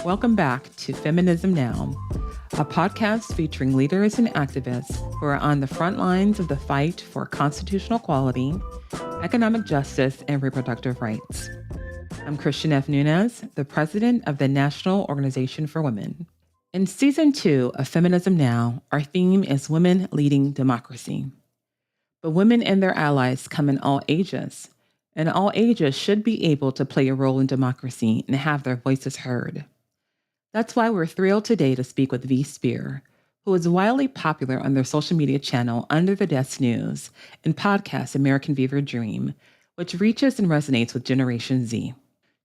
Welcome back to Feminism Now, a podcast featuring leaders and activists who are on the front lines of the fight for constitutional equality, economic justice, and reproductive rights. I'm Christian F. Nunez, the president of the National Organization for Women. In Season 2 of Feminism Now, our theme is Women Leading Democracy. But women and their allies come in all ages, and all ages should be able to play a role in democracy and have their voices heard. That's why we're thrilled today to speak with V. Spear, who is wildly popular on their social media channel Under the Desk News and podcast American Fever Dream, which reaches and resonates with Generation Z.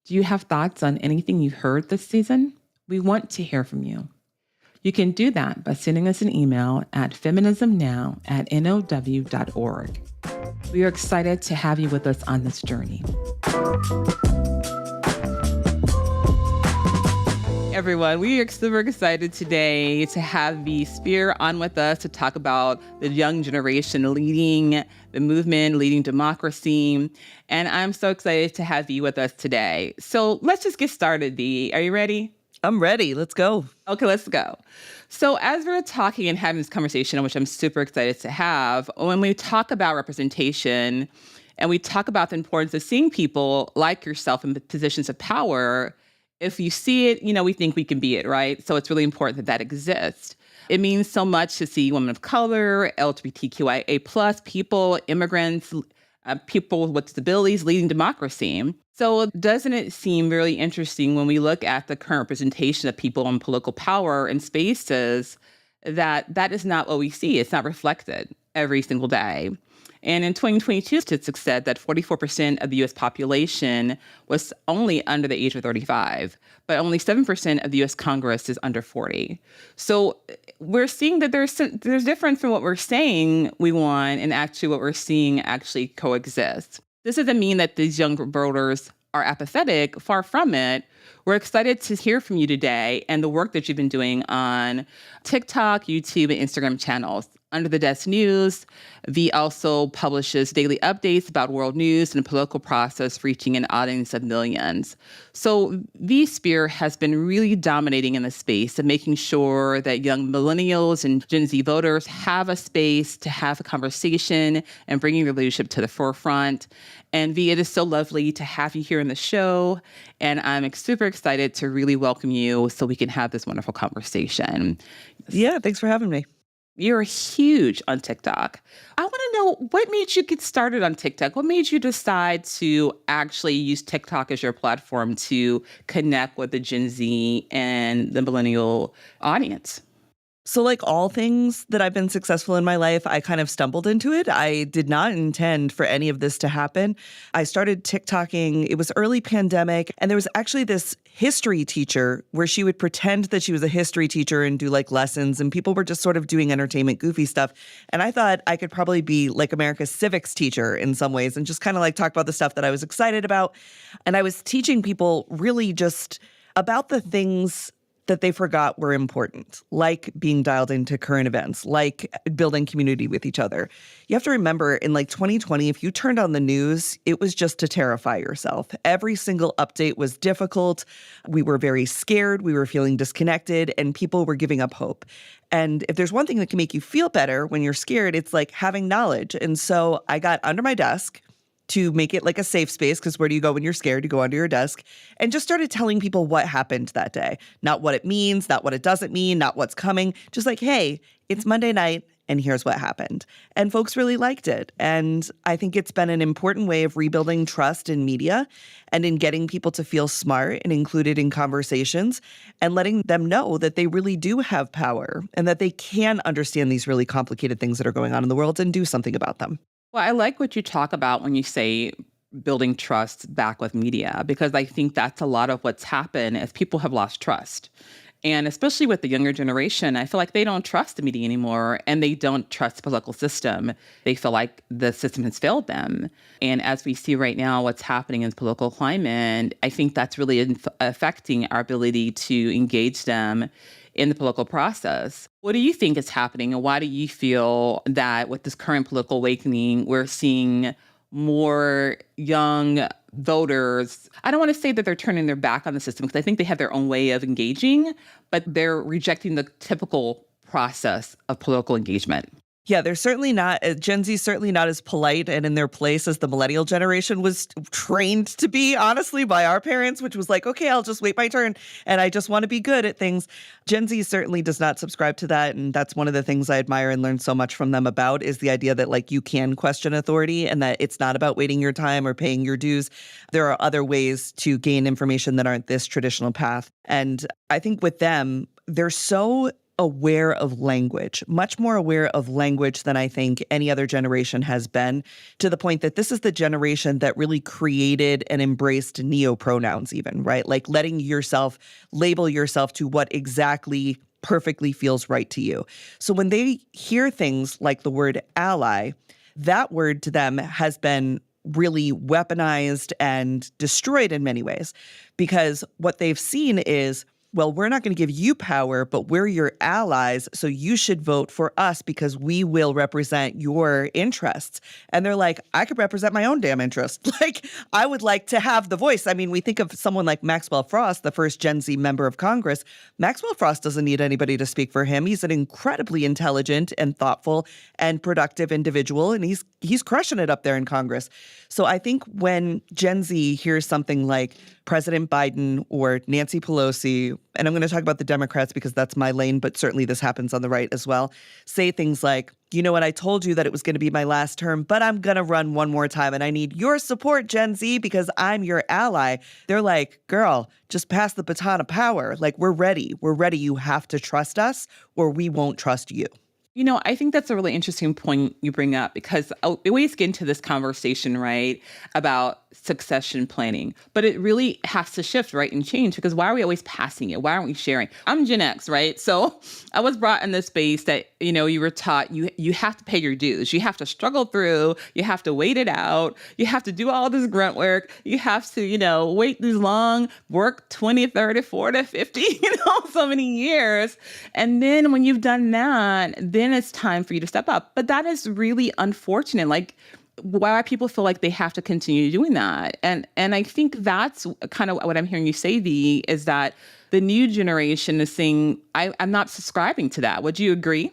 Do you have thoughts on anything you've heard this season? We want to hear from you. You can do that by sending us an email at feminismnow@now.org. We are excited to have you with us on this journey. Everyone, we are super excited today to have V. Spear on with us to talk about the young generation leading the movement, leading democracy. And I'm so excited to have V with us today. So let's just get started, V. Are you ready? I'm ready. Let's go. Okay, let's go. So as we're talking and having this conversation, which I'm super excited to have, when we talk about representation and we talk about the importance of seeing people like yourself in positions of power, if you see it, we think we can be it, right? So it's really important that that exists. It means so much to see women of color, LGBTQIA+ people, immigrants, people with disabilities leading democracy. So doesn't it seem really interesting when we look at the current representation of people in political power and spaces that is not what we see. It's not reflected every single day. And in 2022, statistics said that 44% of the U.S. population was only under the age of 35, but only 7% of the U.S. Congress is under 40. So we're seeing that there's difference from what we're saying we want and actually what we're seeing actually coexist. This doesn't mean that these young voters are apathetic. Far from it. We're excited to hear from you today and the work that you've been doing on TikTok, YouTube, and Instagram channels. Under the Desk News, V also publishes daily updates about world news and the political process, reaching an audience of millions. So V. Spear has been really dominating in the space of making sure that young millennials and Gen Z voters have a space to have a conversation and bringing their leadership to the forefront. And V, it is so lovely to have you here in the show. And I'm super excited to really welcome you so we can have this wonderful conversation. Yeah, thanks for having me. You're huge on TikTok. I want to know what made you get started on TikTok? What made you decide to actually use TikTok as your platform to connect with the Gen Z and the millennial audience? So like all things that I've been successful in my life, I kind of stumbled into it. I did not intend for any of this to happen. I started TikToking. It was early pandemic. And there was actually this history teacher where she would pretend that she was a history teacher and do like lessons. And people were just sort of doing entertainment, goofy stuff. And I thought I could probably be like America's civics teacher in some ways and just kind of like talk about the stuff that I was excited about. And I was teaching people really just about the things that they forgot were important, like being dialed into current events, like building community with each other. You have to remember in like 2020, if you turned on the news, it was just to terrify yourself. Every single update was difficult. We were very scared. We were feeling disconnected and people were giving up hope. And if there's one thing that can make you feel better when you're scared, it's like having knowledge. And so I got under my desk to make it like a safe space, because where do you go when you're scared? You go under your desk, and just started telling people what happened that day. Not what it means, not what it doesn't mean, not what's coming. Just like, hey, it's Monday night, and here's what happened. And folks really liked it. And I think it's been an important way of rebuilding trust in media and in getting people to feel smart and included in conversations and letting them know that they really do have power and that they can understand these really complicated things that are going on in the world and do something about them. Well, I like what you talk about when you say building trust back with media, because I think that's a lot of what's happened as people have lost trust. And especially with the younger generation, I feel like they don't trust the media anymore and they don't trust the political system. They feel like the system has failed them. And as we see right now, what's happening in the political climate, I think that's really affecting our ability to engage them in the political process. What do you think is happening, and why do you feel that with this current political awakening, we're seeing more young voters, I don't want to say that they're turning their back on the system because I think they have their own way of engaging, but they're rejecting the typical process of political engagement. Yeah, they're certainly not, Gen Z is certainly not as polite and in their place as the millennial generation was trained to be, honestly, by our parents, which was like, okay, I'll just wait my turn and I just want to be good at things. Gen Z certainly does not subscribe to that. And that's one of the things I admire and learn so much from them about is the idea that like you can question authority and that it's not about waiting your time or paying your dues. There are other ways to gain information that aren't this traditional path. And I think with them, they're so aware of language, much more aware of language than I think any other generation has been, to the point that this is the generation that really created and embraced neopronouns even, right? Like letting yourself label yourself to what exactly perfectly feels right to you. So when they hear things like the word ally, that word to them has been really weaponized and destroyed in many ways, because what they've seen is, well, we're not going to give you power, but we're your allies, so you should vote for us because we will represent your interests. And they're like, I could represent my own damn interest. Like, I would like to have the voice. I mean, we think of someone like Maxwell Frost, the first Gen Z member of Congress. Maxwell Frost doesn't need anybody to speak for him. He's an incredibly intelligent and thoughtful and productive individual, and he's crushing it up there in Congress. So I think when Gen Z hears something like President Biden or Nancy Pelosi, and I'm going to talk about the Democrats because that's my lane, but certainly this happens on the right as well, say things like, you know what, I told you that it was going to be my last term, but I'm going to run one more time and I need your support, Gen Z, because I'm your ally. They're like, girl, just pass the baton of power. Like, we're ready. We're ready. You have to trust us or we won't trust you. You know, I think that's a really interesting point you bring up because we always get into this conversation, right, about succession planning, but it really has to shift, right, and change because why are we always passing it? Why aren't we sharing? I'm Gen X, right? So I was brought in this space that, you know, you were taught you have to pay your dues. You have to struggle through. You have to wait it out. You have to do all this grunt work. You have to, you know, wait this long, work 20, 30, 40, 50, so many years. And then when you've done that, then it's time for you to step up. But that is really unfortunate. Like, why people feel like they have to continue doing that. And I think that's kind of what I'm hearing you say, Dee, is that the new generation is saying, I'm not subscribing to that. Would you agree?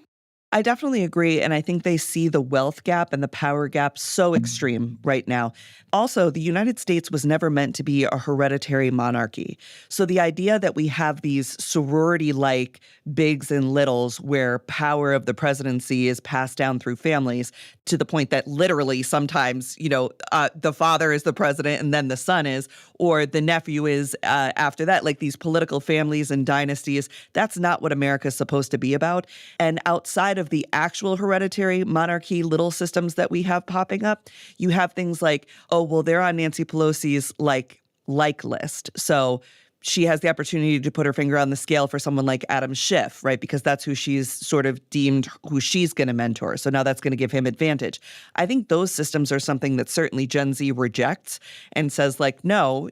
I definitely agree. And I think they see the wealth gap and the power gap so extreme right now. Also, the United States was never meant to be a hereditary monarchy. So the idea that we have these sorority-like bigs and littles where power of the presidency is passed down through families to the point that literally sometimes, the father is the president and then the son is, or the nephew is after that, like these political families and dynasties, that's not what America's supposed to be about. And outside of the actual hereditary monarchy little systems that we have popping up, you have things like, oh, well, they're on Nancy Pelosi's like list. So she has the opportunity to put her finger on the scale for someone like Adam Schiff, right? Because that's who she's sort of deemed who she's going to mentor. So now that's going to give him advantage. I think those systems are something that certainly Gen Z rejects and says like, no,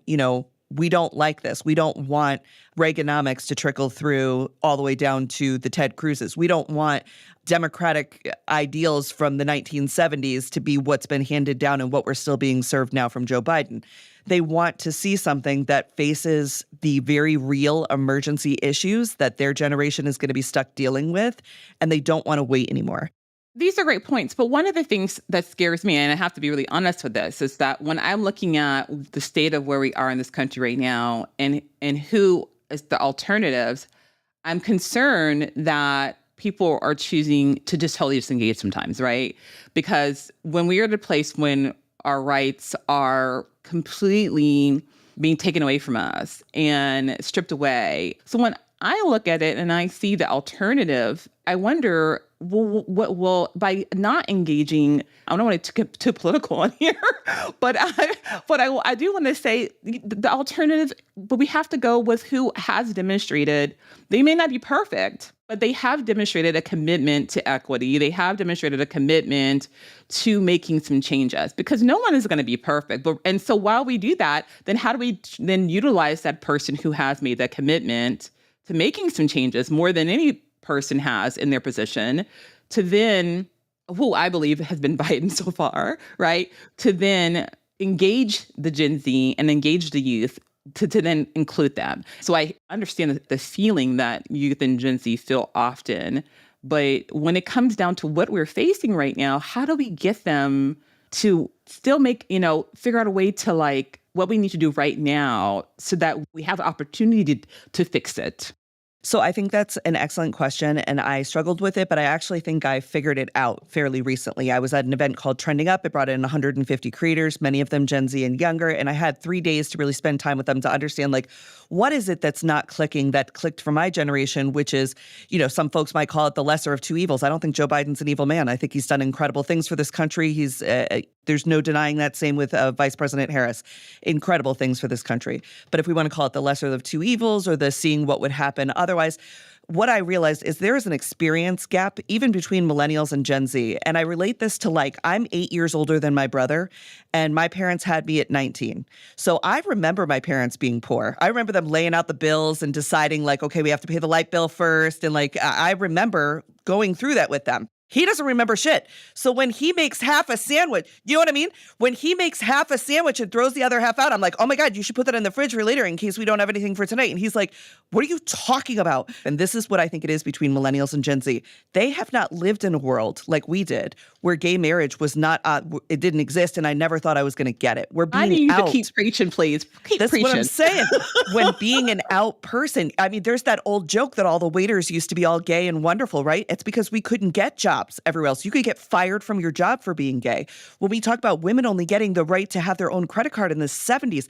we don't like this. We don't want Reaganomics to trickle through all the way down to the Ted Cruzes. We don't want democratic ideals from the 1970s to be what's been handed down and what we're still being served now from Joe Biden. They want to see something that faces the very real emergency issues that their generation is going to be stuck dealing with, and they don't want to wait anymore. These are great points. But one of the things that scares me, and I have to be really honest with this, is that when I'm looking at the state of where we are in this country right now and who is the alternatives, I'm concerned that people are choosing to just totally disengage sometimes, right? Because when we are at a place when our rights are completely being taken away from us and stripped away. So when I look at it and I see the alternative, I wonder, what will by not engaging, I don't want to get too political on here, but I do want to say the alternative, but we have to go with who has demonstrated, they may not be perfect, but they have demonstrated a commitment to equity. They have demonstrated a commitment to making some changes because no one is going to be perfect. And so while we do that, then how do we then utilize that person who has made that commitment to making some changes more than any person has in their position to then who I believe has been Biden so far, right? To then engage the Gen Z and engage the youth to then include them. So I understand the feeling that youth and Gen Z feel often. But when it comes down to what we're facing right now, how do we get them to still make, figure out a way to like what we need to do right now so that we have the opportunity to fix it? So I think that's an excellent question, and I struggled with it, but I actually think I figured it out fairly recently. I was at an event called Trending Up. It brought in 150 creators, many of them Gen Z and younger, and I had 3 days to really spend time with them to understand, like, what is it that's not clicking that clicked for my generation, which is, some folks might call it the lesser of two evils. I don't think Joe Biden's an evil man. I think he's done incredible things for this country. There's no denying that. Same with Vice President Harris. Incredible things for this country. But if we want to call it the lesser of two evils or the seeing what would happen otherwise, what I realized is there is an experience gap even between millennials and Gen Z. And I relate this to I'm 8 years older than my brother, and my parents had me at 19. So I remember my parents being poor. I remember them laying out the bills and deciding okay, we have to pay the light bill first. And I remember going through that with them. He doesn't remember shit. So when he makes half a sandwich, you know what I mean? When he makes half a sandwich and throws the other half out, I'm like, oh my God, you should put that in the fridge for later in case we don't have anything for tonight. And he's like, what are you talking about? And this is what I think it is between millennials and Gen Z. They have not lived in a world like we did where gay marriage was not, it didn't exist. And I never thought I was going to get it. We're being I need you out. to keep preaching, please. Keep That's preaching. what I'm saying. When being an out person, I mean, there's that old joke that all the waiters used to be all gay and wonderful, right? It's because we couldn't get jobs everywhere else. You could get fired from your job for being gay. When we talk about women only getting the right to have their own credit card in the 70s,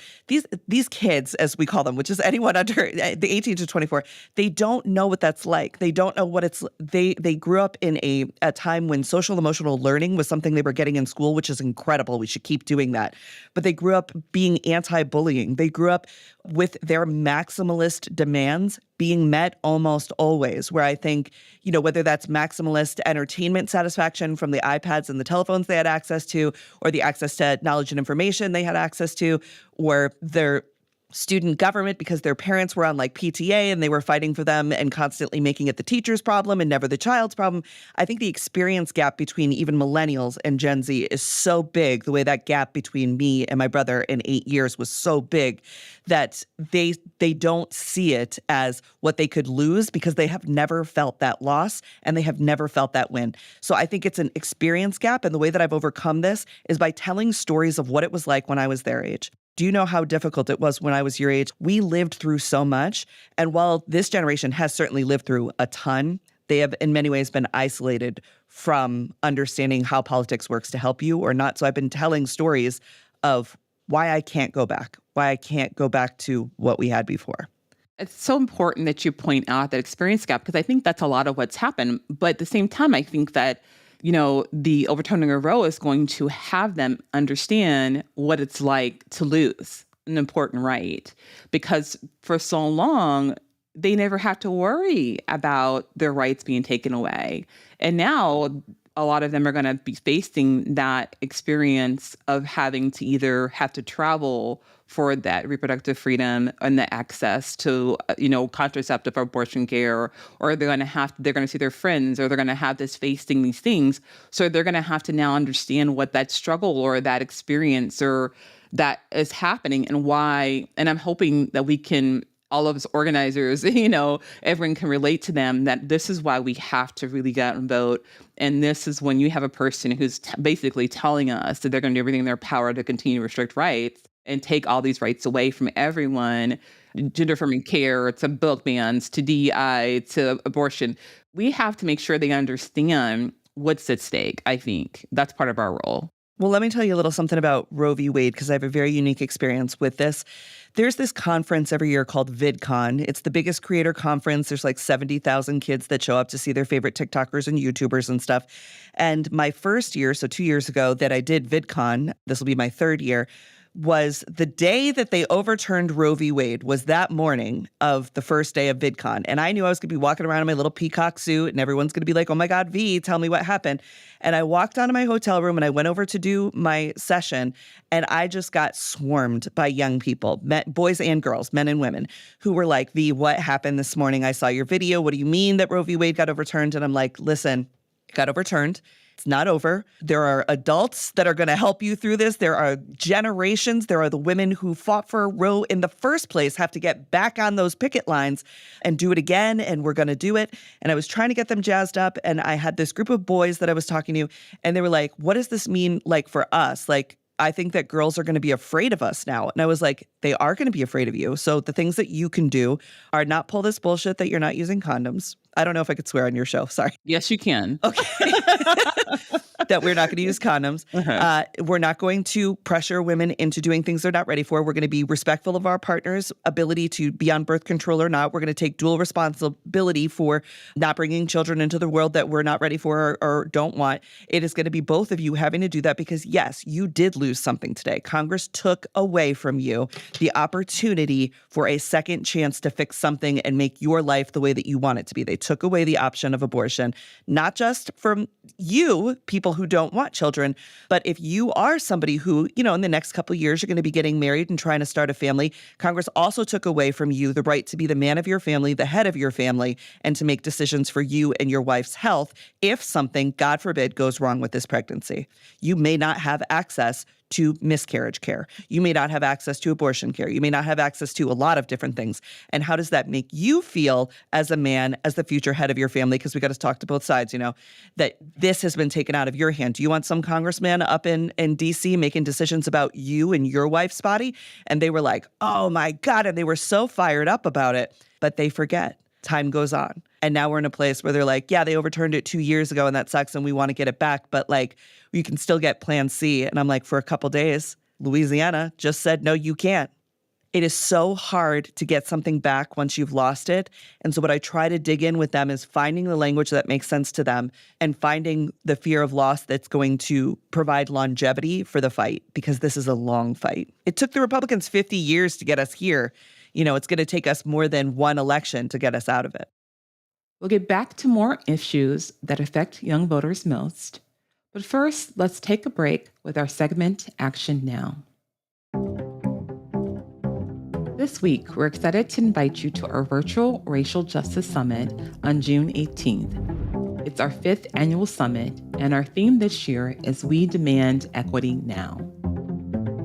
these kids, as we call them, which is anyone under the 18 to 24, they don't know what that's like. They don't know what it's. They grew up in a time when social emotional learning was something they were getting in school, which is incredible. We should keep doing that. But they grew up being anti-bullying. They grew up with their maximalist demands being met almost always, where I think, whether that's maximalist entertainment satisfaction from the iPads and the telephones they had access to, or the access to knowledge and information they had access to, or their student government because their parents were on PTA and they were fighting for them and constantly making it the teacher's problem and never the child's problem. I think the experience gap between even millennials and Gen Z is so big, the way that gap between me and my brother in 8 years was so big that they don't see it as what they could lose because they have never felt that loss and they have never felt that win. So I think it's an experience gap, and the way that I've overcome this is by telling stories of what it was like when I was their age. Do you know how difficult it was when I was your age? We lived through so much. And while this generation has certainly lived through a ton, they have in many ways been isolated from understanding how politics works to help you or not. So I've been telling stories of why I can't go back to what we had before. It's so important that you point out that experience gap because I think that's a lot of what's happened. But at the same time, I think that the overturning of Roe is going to have them understand what it's like to lose an important right. Because for so long, they never had to worry about their rights being taken away. And now a lot of them are going to be facing that experience of having to either have to travel for that reproductive freedom and the access to, contraceptive or abortion care, or they're going to see their friends, or they're going to have this facing these things. So they're going to have to now understand what that struggle or that experience or that is happening and why. And I'm hoping that we can, all of us organizers, everyone can relate to them that this is why we have to really get out and vote. And this is when you have a person who's basically telling us that they're going to do everything in their power to continue to restrict rights and take all these rights away from everyone, gender-affirming care, to book bans, to DEI, to abortion. We have to make sure they understand what's at stake, I think. That's part of our role. Well, let me tell you a little something about Roe v. Wade, because I have a very unique experience with this. There's this conference every year called VidCon. It's the biggest creator conference. There's 70,000 kids that show up to see their favorite TikTokers and YouTubers and stuff. And my first year, so 2 years ago, that I did VidCon, this will be my third year, was the day that they overturned Roe v. Wade was that morning of the first day of VidCon. And I knew I was going to be walking around in my little peacock suit and everyone's going to be like, oh my God, V, tell me what happened. And I walked out of my hotel room and I went over to do my session and I just got swarmed by young people, boys and girls, men and women, who were like, V, what happened this morning? I saw your video. What do you mean that Roe v. Wade got overturned? And I'm like, listen, it got overturned. It's not over. There are adults that are going to help you through this. There are generations. There are the women who fought for Roe in the first place have to get back on those picket lines and do it again. And we're going to do it. And I was trying to get them jazzed up. And I had this group of boys that I was talking to, and they were like, what does this mean like for us? Like, I think that girls are going to be afraid of us now. And I was like, they are going to be afraid of you. So the things that you can do are not pull this bullshit that you're not using condoms. I don't know if I could swear on your show. Sorry. Yes, you can. Okay. That we're not going to use condoms. We're not going to pressure women into doing things they're not ready for. We're going to be respectful of our partner's ability to be on birth control or not. We're going to take dual responsibility for not bringing children into the world that we're not ready for or don't want. It is going to be both of you having to do that because, yes, you did lose something today. Congress took away from you the opportunity for a second chance to fix something and make your life the way that you want it to be. They took away the option of abortion, not just from you, people who don't want children, but if you are somebody who, you know, in the next couple of years, you're going to be getting married and trying to start a family, Congress also took away from you the right to be the man of your family, the head of your family, and to make decisions for you and your wife's health if something, God forbid, goes wrong with this pregnancy. You may not have access to miscarriage care. You may not have access to abortion care. You may not have access to a lot of different things. And how does that make you feel as a man, as the future head of your family? Because we got to talk to both sides, you know, that this has been taken out of your hand. Do you want some congressman up in DC making decisions about you and your wife's body? And they were like, oh my God. And they were so fired up about it, but they forget. Time goes on. And now we're in a place where they're like, yeah, they overturned it 2 years ago and that sucks and we want to get it back. But like, you can still get Plan C. And I'm like, for a couple days, Louisiana just said, no, you can't. It is so hard to get something back once you've lost it. And so what I try to dig in with them is finding the language that makes sense to them and finding the fear of loss that's going to provide longevity for the fight, because this is a long fight. It took the Republicans 50 years to get us here. You know, it's going to take us more than one election to get us out of it. We'll get back to more issues that affect young voters most. But first, let's take a break with our segment, Action Now. This week, we're excited to invite you to our virtual Racial Justice Summit on June 18th. It's our 5th annual summit, and our theme this year is We Demand Equity Now.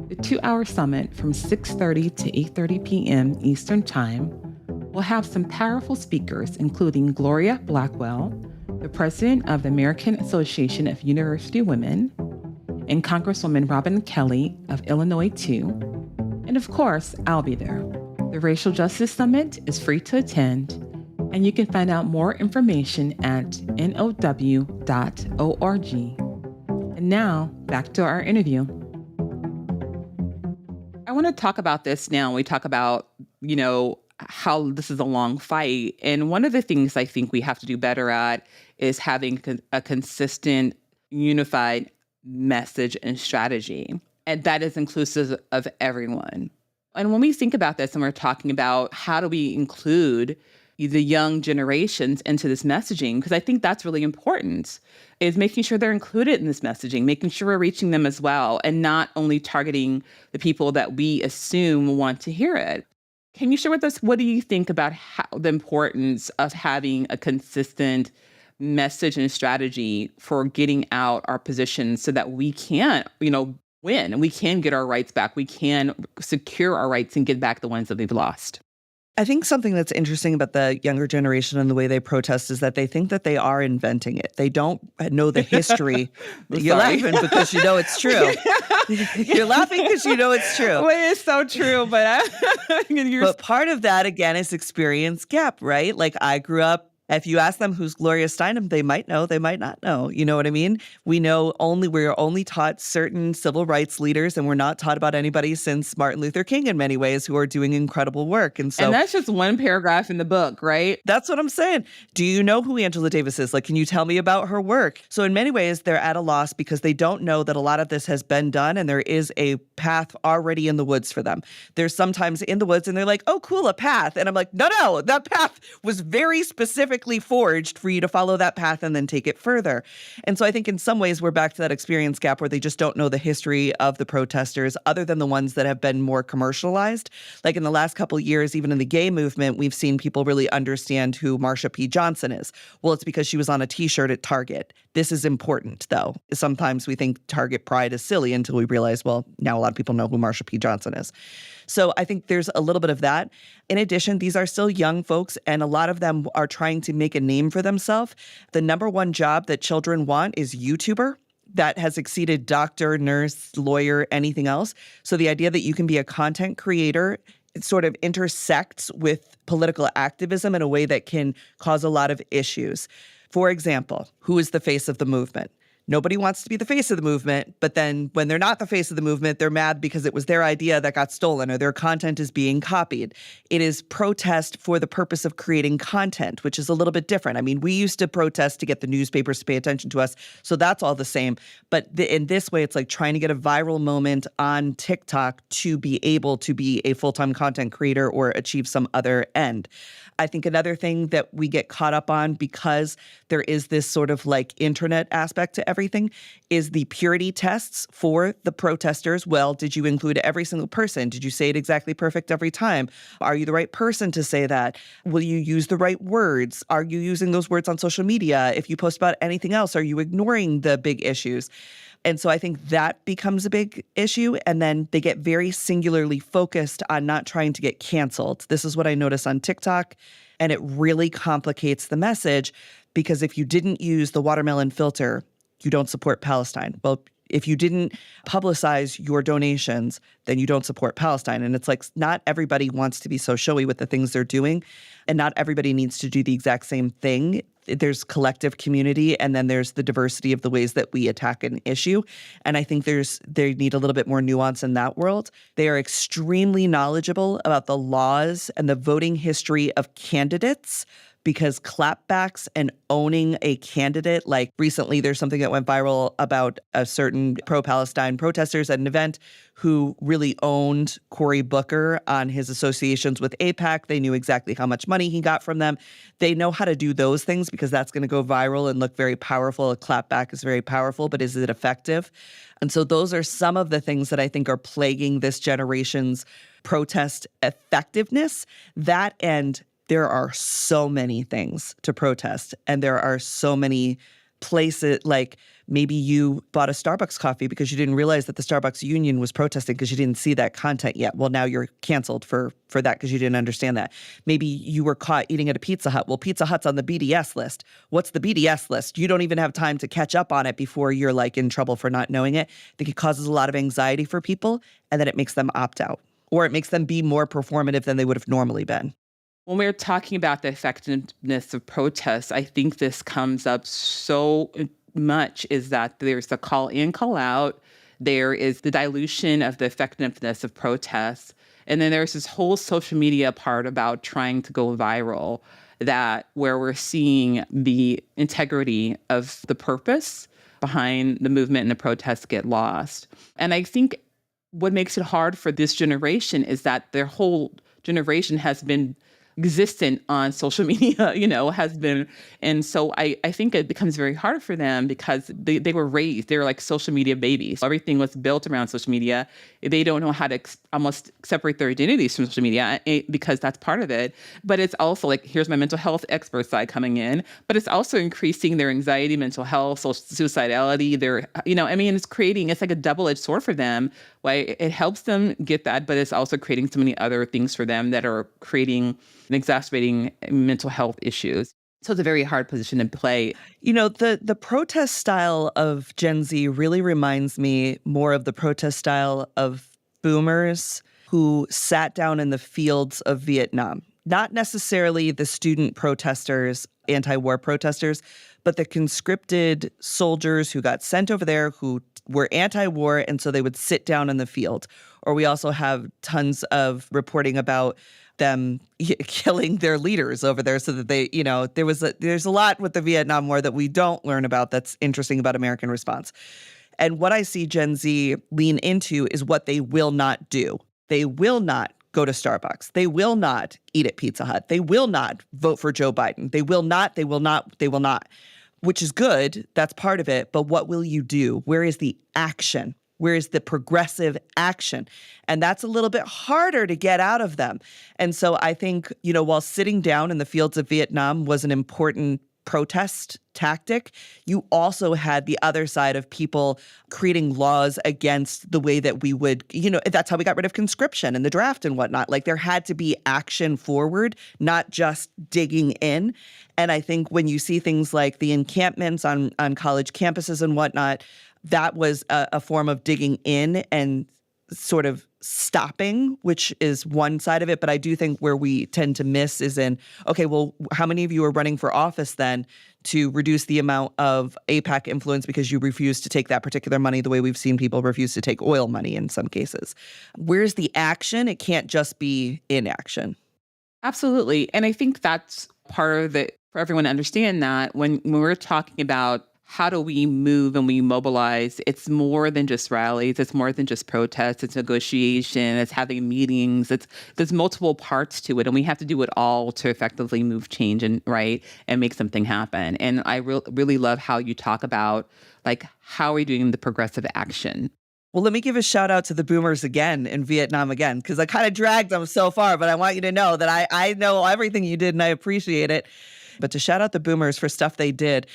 The 2-hour summit from 6:30 to 8:30 p.m. Eastern Time will have some powerful speakers, including Gloria Blackwell, the president of the American Association of University Women, and Congresswoman Robin Kelly of Illinois 2. And of course, I'll be there. The Racial Justice Summit is free to attend, and you can find out more information at now.org. And now, back to our interview. I want to talk about this now. We talk about, you know, how this is a long fight. And one of the things I think we have to do better at is having a consistent, unified message and strategy. And that is inclusive of everyone. And when we think about this and we're talking about how do we include the young generations into this messaging, because I think that's really important, is making sure they're included in this messaging, making sure we're reaching them as well, and not only targeting the people that we assume want to hear it. Can you share with us, what do you think about the importance of having a consistent message and strategy for getting out our positions so that we can, you know, win and we can get our rights back, we can secure our rights and get back the ones that we've lost? I think something that's interesting about the younger generation and the way they protest is that they think that they are inventing it. They don't know the history. You're laughing because you know it's true. You're laughing because you know it's true. Well, it's so true, but but part of that, again, is experience gap, right? Like I grew up, if you ask them who's Gloria Steinem, they might know, they might not know. You know what I mean? We're only taught certain civil rights leaders, and we're not taught about anybody since Martin Luther King in many ways who are doing incredible work. And that's just one paragraph in the book, right? That's what I'm saying. Do you know who Angela Davis is? Like, can you tell me about her work? So in many ways, they're at a loss because they don't know that a lot of this has been done and there is a path already in the woods for them. They're sometimes in the woods and they're like, oh, cool, a path. And I'm like, no, that path was very specific forged for you to follow that path and then take it further. And so I think in some ways we're back to that experience gap where they just don't know the history of the protesters other than the ones that have been more commercialized. Like in the last couple of years, even in the gay movement, we've seen people really understand who Marsha P. Johnson is. Well, it's because she was on a t-shirt at Target. This is important, though. Sometimes we think Target Pride is silly until we realize, well, now a lot of people know who Marsha P. Johnson is. So I think there's a little bit of that. In addition, these are still young folks, and a lot of them are trying to make a name for themselves. The number one job that children want is YouTuber. That has exceeded doctor, nurse, lawyer, anything else. So the idea that you can be a content creator, it sort of intersects with political activism in a way that can cause a lot of issues. For example, who is the face of the movement? Nobody wants to be the face of the movement, but then when they're not the face of the movement, they're mad because it was their idea that got stolen or their content is being copied. It is protest for the purpose of creating content, which is a little bit different. I mean, we used to protest to get the newspapers to pay attention to us, so that's all the same. But in this way, it's like trying to get a viral moment on TikTok to be able to be a full-time content creator or achieve some other end. I think another thing that we get caught up on because there is this sort of like internet aspect to everything is the purity tests for the protesters. Well, did you include every single person? Did you say it exactly perfect every time? Are you the right person to say that? Will you use the right words? Are you using those words on social media? If you post about anything else, are you ignoring the big issues? And so I think that becomes a big issue. And then they get very singularly focused on not trying to get canceled. This is what I notice on TikTok. And it really complicates the message because if you didn't use the watermelon filter, you don't support Palestine. Well, if you didn't publicize your donations, then you don't support Palestine. And it's like not everybody wants to be so showy with the things they're doing. And not everybody needs to do the exact same thing. There's collective community, and then there's the diversity of the ways that we attack an issue. And I think they need a little bit more nuance in that world. They are extremely knowledgeable about the laws and the voting history of candidates because clapbacks and owning a candidate, like recently there's something that went viral about a certain pro-Palestine protesters at an event who really owned Cory Booker on his associations with AIPAC. They knew exactly how much money he got from them. They know how to do those things because that's going to go viral and look very powerful. A clapback is very powerful, but is it effective? And so those are some of the things that I think are plaguing this generation's protest effectiveness. That and there are so many things to protest, and there are so many places, like maybe you bought a Starbucks coffee because you didn't realize that the Starbucks union was protesting because you didn't see that content yet. Well, now you're canceled for that because you didn't understand that. Maybe you were caught eating at a Pizza Hut. Well, Pizza Hut's on the BDS list. What's the BDS list? You don't even have time to catch up on it before you're like in trouble for not knowing it. I think it causes a lot of anxiety for people, and then it makes them opt out, or it makes them be more performative than they would have normally been. When we're talking about the effectiveness of protests, I think this comes up so much is that there's the call in, call out. There is the dilution of the effectiveness of protests. And then there's this whole social media part about trying to go viral that where we're seeing the integrity of the purpose behind the movement and the protests get lost. And I think what makes it hard for this generation is that their whole generation has been existent on social media, has been. And so I think it becomes very hard for them because they were raised, they're like social media babies. Everything was built around social media. They don't know how to almost separate their identities from social media because that's part of it. But it's also like, here's my mental health expert side coming in, but it's also increasing their anxiety, mental health, suicidality. It's like a double-edged sword for them. Like it helps them get that, but it's also creating so many other things for them that are creating and exacerbating mental health issues. So it's a very hard position to play. The protest style of Gen Z really reminds me more of the protest style of boomers who sat down in the fields of Vietnam. Not necessarily the student protesters, anti-war protesters, but the conscripted soldiers who got sent over there who were anti-war, and so they would sit down in the field. Or we also have tons of reporting about them killing their leaders over there so that they, there's a lot with the Vietnam War that we don't learn about that's interesting about American response. And what I see Gen Z lean into is what they will not do. They will not go to Starbucks. They will not eat at Pizza Hut. They will not vote for Joe Biden. They will not, which is good. That's part of it. But what will you do? Where is the action? Where is the progressive action? And that's a little bit harder to get out of them. And so I think, while sitting down in the fields of Vietnam was an important protest tactic, you also had the other side of people creating laws against the way that we would, that's how we got rid of conscription and the draft and whatnot. Like there had to be action forward, not just digging in. And I think when you see things like the encampments on college campuses and whatnot, that was a form of digging in and sort of stopping, which is one side of it. But I do think where we tend to miss is in, okay, well, how many of you are running for office then to reduce the amount of AIPAC influence because you refuse to take that particular money the way we've seen people refuse to take oil money in some cases? Where's the action? It can't just be inaction. Absolutely. And I think that's part of it for everyone to understand that when we're talking about how do we move and we mobilize, it's more than just rallies. It's more than just protests. It's negotiation. It's having meetings. There's multiple parts to it. And we have to do it all to effectively move change and make something happen. And I really love how you talk about like, how are we doing the progressive action? Well, let me give a shout out to the boomers again in Vietnam again, because I kind of dragged them so far, but I want you to know that I know everything you did and I appreciate it. But to shout out the boomers for stuff they did.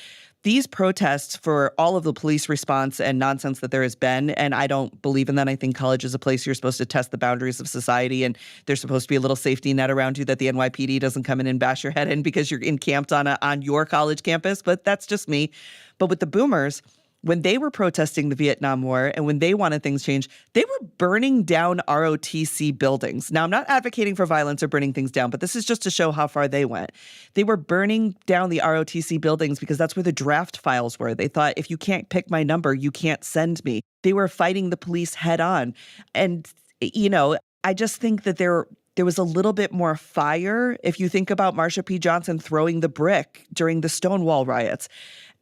These protests, for all of the police response and nonsense that there has been, and I don't believe in that. I think college is a place you're supposed to test the boundaries of society, and there's supposed to be a little safety net around you that the NYPD doesn't come in and bash your head in because you're encamped on your college campus. But that's just me. But with the boomers, when they were protesting the Vietnam War and when they wanted things changed, they were burning down ROTC buildings. Now, I'm not advocating for violence or burning things down, but this is just to show how far they went. They were burning down the ROTC buildings because that's where the draft files were. They thought, if you can't pick my number, you can't send me. They were fighting the police head on. And, I just think that there was a little bit more fire. If you think about Marsha P. Johnson throwing the brick during the Stonewall riots.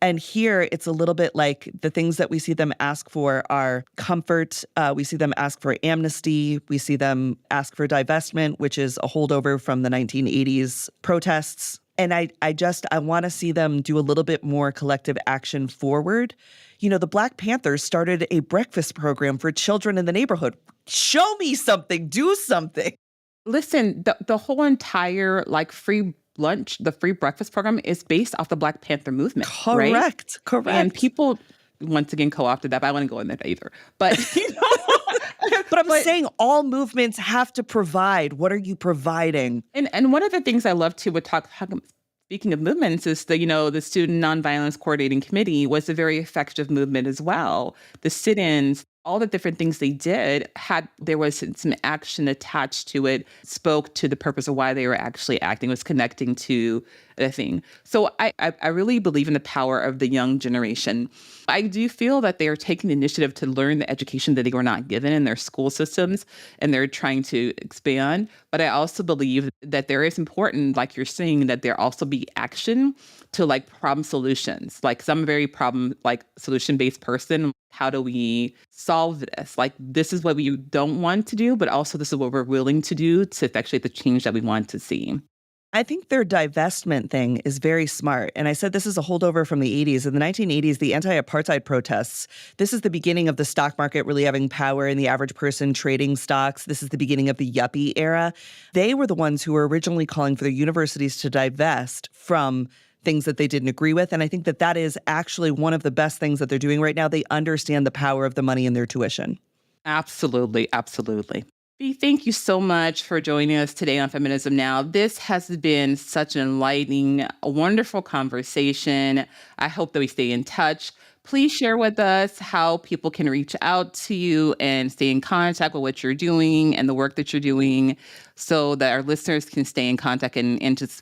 And here, it's a little bit like the things that we see them ask for are comfort. We see them ask for amnesty. We see them ask for divestment, which is a holdover from the 1980s protests. And I want to see them do a little bit more collective action forward. The Black Panthers started a breakfast program for children in the neighborhood. Show me something. Do something. Listen, the whole entire free lunch, the free breakfast program is based off the Black Panther movement. Correct. And people, once again, co-opted that, but I wouldn't go in there either. But, but I'm saying all movements have to provide. What are you providing? And one of the things I love to speaking of movements is the Student Nonviolence Coordinating Committee was a very effective movement as well. The sit-ins, all the different things they did there was some action attached to it, spoke to the purpose of why they were actually acting, was connecting to the thing. So I really believe in the power of the young generation. I do feel that they are taking the initiative to learn the education that they were not given in their school systems, and they're trying to expand. But I also believe that there is important, like you're saying, that there also be action to problem solutions. I'm a very solution-based person. How do we solve this? This is what we don't want to do, but also this is what we're willing to do to effectuate the change that we want to see. I think their divestment thing is very smart. And I said this is a holdover from the 80s. In the 1980s, the anti-apartheid protests, this is the beginning of the stock market really having power and the average person trading stocks. This is the beginning of the yuppie era. They were the ones who were originally calling for the universities to divest from things that they didn't agree with. And I think that is actually one of the best things that they're doing right now. They understand the power of the money in their tuition. Absolutely. Absolutely. Bea, thank you so much for joining us today on Feminism Now. This has been such an enlightening, wonderful conversation. I hope that we stay in touch. Please share with us how people can reach out to you and stay in contact with what you're doing and the work that you're doing so that our listeners can stay in contact and just,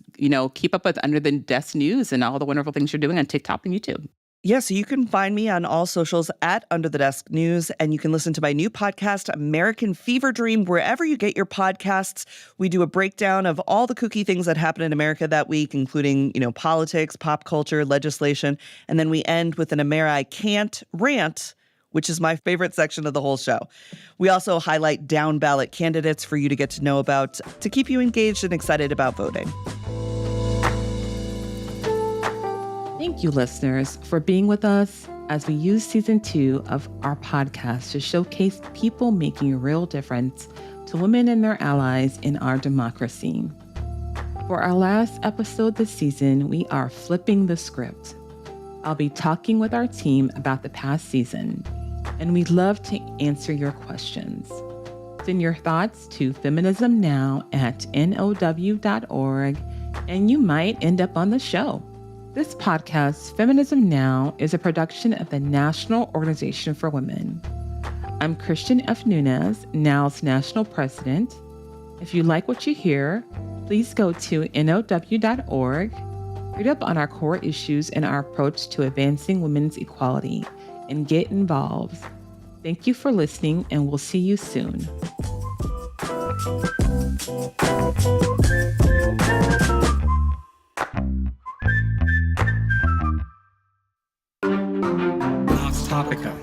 keep up with Under the Desk News and all the wonderful things you're doing on TikTok and YouTube. Yeah, so you can find me on all socials at Under the Desk News, and you can listen to my new podcast, American Fever Dream, wherever you get your podcasts. We do a breakdown of all the kooky things that happen in America that week, including, politics, pop culture, legislation. And then we end with an Amera I Can't rant, which is my favorite section of the whole show. We also highlight down ballot candidates for you to get to know about, to keep you engaged and excited about voting. Thank you, listeners, for being with us as we use season 2 of our podcast to showcase people making a real difference to women and their allies in our democracy. For our last episode this season, we are flipping the script. I'll be talking with our team about the past season, and we'd love to answer your questions. Send your thoughts to feminismnow@now.org, and you might end up on the show. This podcast, Feminism Now, is a production of the National Organization for Women. I'm Christian F. Nunez, NOW's National President. If you like what you hear, please go to now.org, read up on our core issues and our approach to advancing women's equality, and get involved. Thank you for listening, and we'll see you soon. Vox Topica.